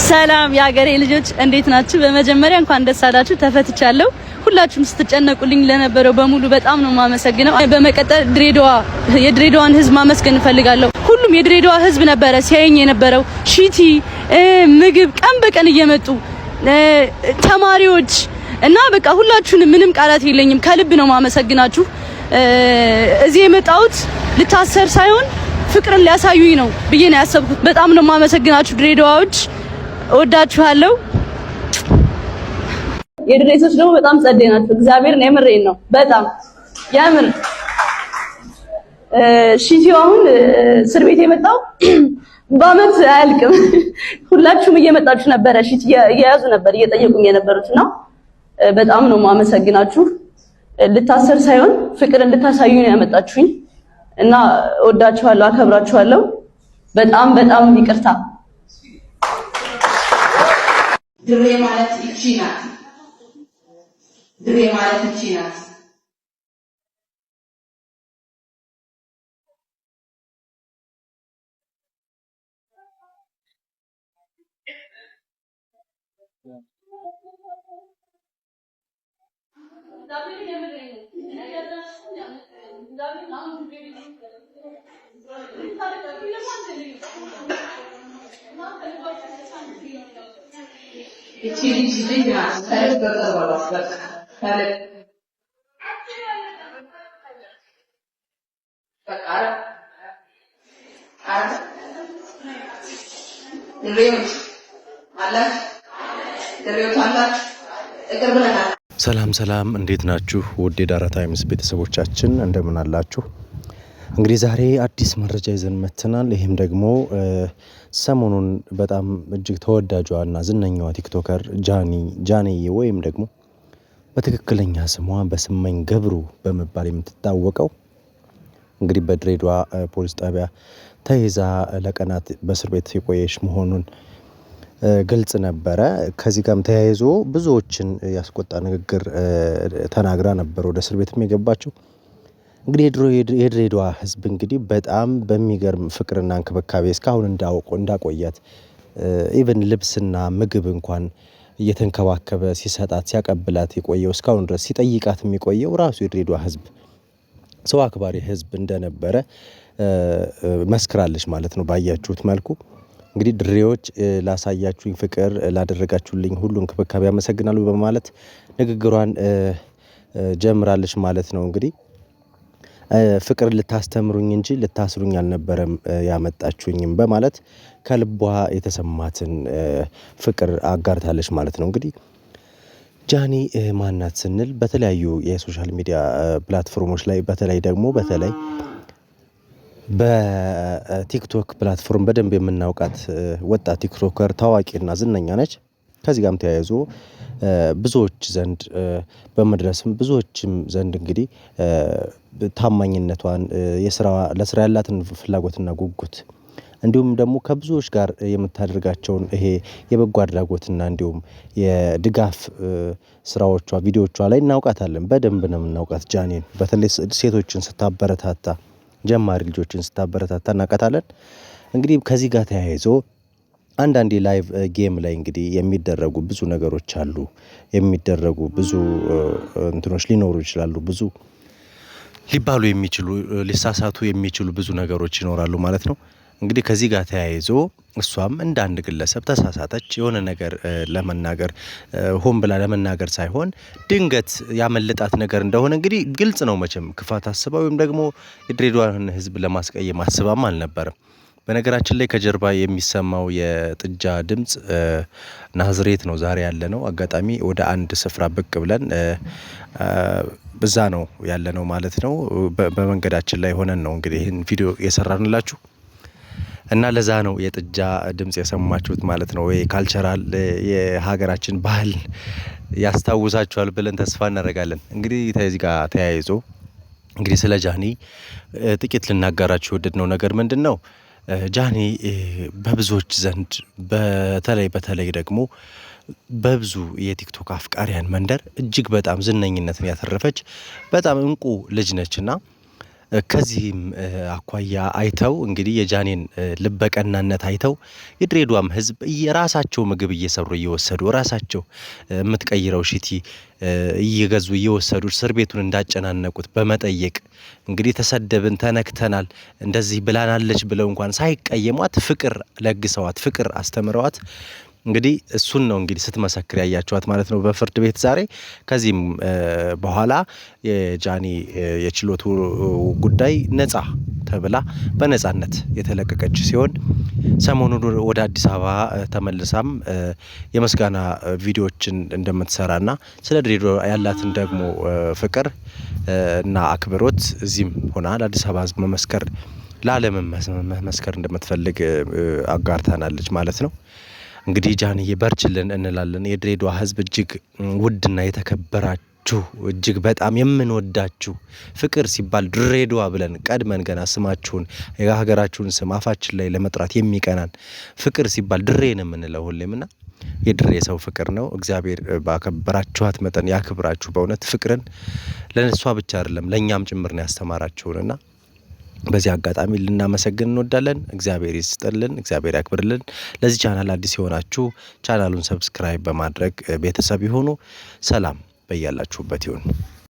ሰላም የሀገሬ ልጆች እንዴት ናችሁ? በመጀመሪያ እንኳን ደስ አላችሁ፣ ተፈትቻለሁ። ሁላችሁም ስትጨነቁልኝ ለነበረው በሙሉ በጣም ነው ማመሰግነው። በመቀጠል የድሬዳዋን ህዝብ ማመስገን እፈልጋለሁ። ሁሉም የድሬዳዋ ህዝብ ነበረ ሲያየኝ የነበረው ሺቲ ምግብ ቀን በቀን እየመጡ ተማሪዎች እና በቃ ሁላችሁንም ምንም ቃላት የለኝም። ከልብ ነው ማመሰግናችሁ። እዚህ የመጣሁት ልታሰር ሳይሆን ፍቅርን ሊያሳዩኝ ነው ብዬ ነው ያሰብኩት። በጣም ነው ማመሰግናችሁ ድሬዳዋዎች፣ እወዳችኋለሁ። የድሬሶች ደግሞ በጣም ጸዴ ናቸው። እግዚአብሔርን የምሬን ነው በጣም ያምር። ሺቲው አሁን እስር ቤት የመጣው በአመት አያልቅም። ሁላችሁም እየመጣችሁ ነበረ፣ ሺቲ እየያዙ ነበር እየጠየቁኝ የነበሩትና በጣም ነው ማመሰግናችሁ። ልታሰር ሳይሆን ፍቅር እንድታሳዩ ነው ያመጣችሁኝ እና እወዳችኋለሁ፣ አከብራችኋለሁ። በጣም በጣም ይቅርታ። ድሬ ማለት እቺ ናት። ድሬ ማለት እቺ ናት። እቺ ልጅ ናት። ከልብ በቀርባሏት በቃ ከልብ በቃ ድሬዎች አላችሁ፣ ድሬዎች አላችሁ፣ እቅር ብለናል። ሰላም እንዴት ናችሁ? ውድ የዳራ ታይምስ ቤተሰቦቻችን እንደምን አላችሁ? እንግዲህ ዛሬ አዲስ መረጃ ይዘን መጥተናል። ይህም ደግሞ ሰሞኑን በጣም እጅግ ተወዳጇና ዝነኛዋ ቲክቶከር ጃኒዬ ወይም ደግሞ በትክክለኛ ስሟ በስመኝ ገብሩ በመባል የምትታወቀው እንግዲህ በድሬዳዋ ፖሊስ ጣቢያ ተይዛ ለቀናት በእስር ቤት የቆየች መሆኑን ግልጽ ነበረ። ከዚህ ጋርም ተያይዞ ብዙዎችን ያስቆጣ ንግግር ተናግራ ነበር ወደ እስር ቤትም የገባችው። እንግዲህ የድሬዳዋ ሕዝብ እንግዲህ በጣም በሚገርም ፍቅርና እንክብካቤ እስካሁን እንዳቆያት ኢቭን ልብስና ምግብ እንኳን እየተንከባከበ ሲሰጣት ሲያቀብላት የቆየው እስካሁን ድረስ ሲጠይቃት የሚቆየው ራሱ የድሬዳዋ ሕዝብ ሰው አክባሪ ሕዝብ እንደነበረ መስክራለች ማለት ነው። ባያችሁት መልኩ እንግዲህ ድሬዎች ላሳያችሁኝ ፍቅር ላደረጋችሁልኝ ሁሉ እንክብካቤ አመሰግናለሁ በማለት ንግግሯን ጀምራለች ማለት ነው። እንግዲህ ፍቅር ልታስተምሩኝ እንጂ ልታስሩኝ አልነበረም ያመጣችሁኝም በማለት ከልቧ የተሰማትን ፍቅር አጋርታለች ማለት ነው። እንግዲህ ጃኒ ማናት ስንል በተለያዩ የሶሻል ሚዲያ ፕላትፎርሞች ላይ በተለይ በቲክቶክ ፕላትፎርም በደንብ የምናውቃት ወጣት ቲክቶከር ታዋቂና ዝነኛ ነች። ከዚህ ጋርም ተያይዞ ብዙዎች ዘንድ በመድረስም ብዙዎችም ዘንድ እንግዲህ ታማኝነቷን ለስራ ያላትን ፍላጎትና ጉጉት እንዲሁም ደግሞ ከብዙዎች ጋር የምታደርጋቸውን ይሄ የበጎ አድራጎትና እንዲሁም የድጋፍ ስራዎቿ ቪዲዮቿ ላይ እናውቃታለን። በደንብ ነው የምናውቃት ጃኒን። በተለይ ሴቶችን ስታበረታታ ጀማሪ ልጆችን ስታበረታታ እናውቃታለን። እንግዲህ ከዚህ ጋር ተያይዞ አንዳንድ ላይቭ ጌም ላይ እንግዲህ የሚደረጉ ብዙ ነገሮች አሉ። የሚደረጉ ብዙ እንትኖች ሊኖሩ ይችላሉ። ብዙ ሊባሉ የሚችሉ ሊሳሳቱ የሚችሉ ብዙ ነገሮች ይኖራሉ ማለት ነው። እንግዲህ ከዚህ ጋር ተያይዞ እሷም እንደ አንድ ግለሰብ ተሳሳተች። የሆነ ነገር ለመናገር ሆን ብላ ለመናገር ሳይሆን ድንገት ያመለጣት ነገር እንደሆነ እንግዲህ ግልጽ ነው። መቼም ክፋት አስባ ወይም ደግሞ የድሬዳዋን ሕዝብ ለማስቀየም አስባም አልነበረም። በነገራችን ላይ ከጀርባ የሚሰማው የጥጃ ድምጽ ናዝሬት ነው ዛሬ ያለ ነው። አጋጣሚ ወደ አንድ ስፍራ ብቅ ብለን በዛ ነው ያለ ነው ማለት ነው። በመንገዳችን ላይ ሆነን ነው እንግዲህ ይህን ቪዲዮ የሰራንላችሁ እና ለዛ ነው የጥጃ ድምጽ የሰማችሁት ማለት ነው። ወይ ካልቸራል የሀገራችን ባህል ያስታውሳችኋል ብለን ተስፋ እናደርጋለን። እንግዲህ ከዚህ ጋር ተያይዞ እንግዲህ ስለ ጃኒ ጥቂት ልናጋራችሁ የወደድነው ነገር ምንድን ነው? ጃኒ በብዙዎች ዘንድ በተለይ ደግሞ በብዙ የቲክቶክ አፍቃሪያን መንደር እጅግ በጣም ዝነኝነትን ያተረፈች በጣም እንቁ ልጅ ነችና ከዚህም አኳያ አይተው እንግዲህ የጃኔን ልበቀናነት አይተው የድሬዳዋም ህዝብ የራሳቸው ምግብ እየሰሩ እየወሰዱ ራሳቸው የምትቀይረው ሽቲ እየገዙ እየወሰዱ እስር ቤቱን እንዳጨናነቁት በመጠየቅ እንግዲህ ተሰደብን ተነክተናል እንደዚህ ብላናለች ብለው እንኳን ሳይቀየሟት ፍቅር ለግሰዋት ፍቅር አስተምረዋት እንግዲህ እሱን ነው እንግዲህ ስትመሰክር ያያችኋት ማለት ነው በፍርድ ቤት ዛሬ። ከዚህም በኋላ የጃኒ የችሎቱ ጉዳይ ነጻ ተብላ በነጻነት የተለቀቀች ሲሆን ሰሞኑን ወደ አዲስ አበባ ተመልሳም የመስጋና ቪዲዮዎችን እንደምትሰራና ስለ ድሬዳዋ ያላትን ደግሞ ፍቅር እና አክብሮት እዚህም ሆና ለአዲስ አበባ ህዝብ መመስከር ለዓለም መመስከር እንደምትፈልግ አጋርታናለች ማለት ነው። እንግዲህ ጃንዬ በርችልን እንላለን። የድሬዳዋ ህዝብ እጅግ ውድና የተከበራችሁ እጅግ በጣም የምንወዳችሁ ፍቅር ሲባል ድሬዳዋ ብለን ቀድመን ገና ስማችሁን የሀገራችሁን ስም አፋችን ላይ ለመጥራት የሚቀናን ፍቅር ሲባል ድሬ ነው የምንለው ሁሌምና የድሬ ሰው ፍቅር ነው። እግዚአብሔር ባከበራችኋት መጠን ያክብራችሁ። በእውነት ፍቅርን ለነሷ ብቻ አይደለም ለኛም ጭምር ነው ያስተማራችሁንና በዚህ አጋጣሚ ልናመሰግን እንወዳለን። እግዚአብሔር ይስጥልን፣ እግዚአብሔር ያክብርልን። ለዚህ ቻናል አዲስ የሆናችሁ ቻናሉን ሰብስክራይብ በማድረግ ቤተሰብ ይሁኑ። ሰላም በያላችሁበት ይሁን።